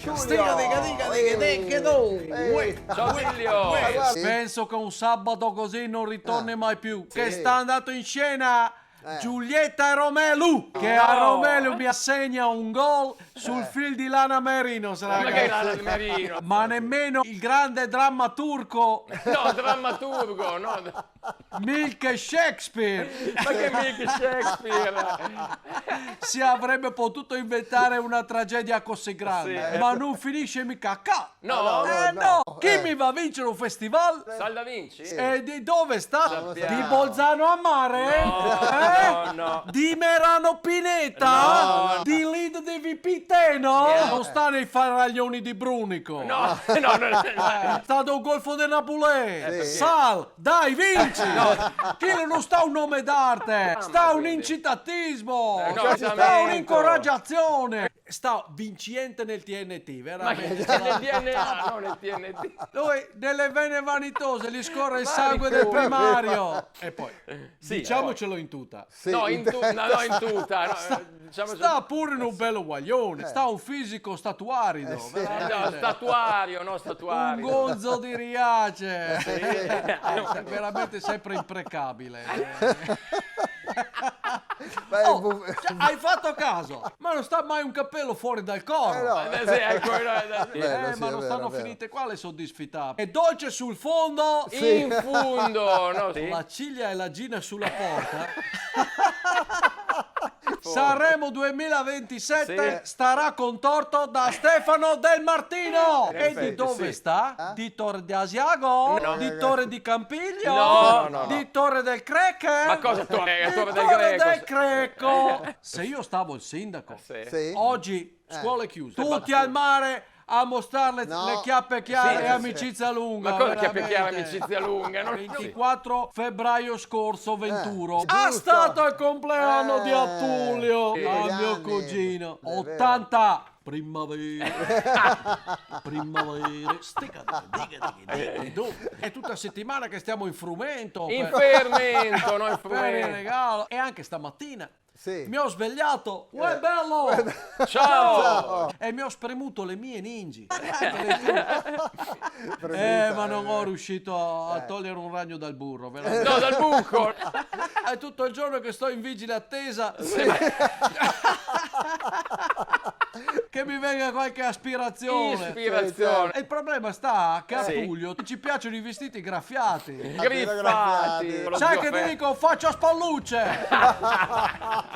Ciao Giulio! Penso che un sabato così non ritorni mai più. Che sta andando in scena Giulietta e Romelu. Che a Romelu mi assegna un gol sul film di Lana Merino. Ma che Lana Merino? Ma nemmeno il grande drammaturgo No, drammaturgo, no. Milk Shakespeare Ma che mica Shakespeare? si avrebbe potuto inventare una tragedia così grande. Sì. Ma non finisce mica qua. No, No. Chi mi va a vincere un festival? Salda Vinci? E di dove sta? Sappiamo. Di Bolzano a Mare? No. Di Merano Pineta? No. Di Lido di Vipiteno? Non sta nei faraglioni di Brunico. No. Sta del Golfo del Napolè. Sal, dai, vinci! Chi non sta un nome d'arte? Sta un incitatismo! No, Sta un'incoraggiazione! Sta vincente nel TNT, Ma che veramente. nel DNA, non nel TNT. Lui nelle vene vanitose gli scorre il Ma sangue del come? primario. E poi, Sì, diciamocelo in tutta. No, in tuta. No, diciamo Sta pure in un bello guaglione. Sta un fisico statuarido. veramente. no, statuario, no Un statuario. gonzo di Riace. Veramente sempre imprecabile. Cioè, hai fatto caso? Ma non sta mai un cappello fuori dal corpo. Sì, ecco, Ma non stanno finite qua le soddisfità. È dolce sul fondo. in fondo, no? Sì. La ciglia e la gina sulla porta. Sanremo 2027 starà contorto da Stefano Del Martino. E di dove sta? Di Torre di Asiago? No. Di Torre di Campiglio? No. Di Torre del Creche? Ma cosa Torre? Di Torre del Torre Greco? del Creco. Se io stavo il sindaco, Sì. oggi scuole chiuse, tutti al mare a mostrare le chiappe chiare e amicizia lunga. Ma cosa chiappe veramente. chiare, amicizia lunga? Non 24 febbraio scorso, Venturo. È stato il compleanno di Attulio, mio anni. cugino. È vero. 80 primavere. È tutta settimana che stiamo in frumento. In fermento, no? In per il frumento. regalo. E anche stamattina Sì. mi ho svegliato. Uè, bello! Ciao! E mi ho spremuto le mie ningi. Ma non ho riuscito a togliere un ragno dal burro, veramente. No, dal buco! È tutto il giorno che sto in vigile attesa che mi venga qualche aspirazione. Ispirazione. E il problema sta che a Sì. Tullio ci piacciono i vestiti graffiati. Griffati. con lo Sai che zio ti dico? Faccio a spallucce.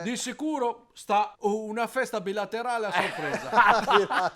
Di sicuro sta una festa bilaterale a sorpresa.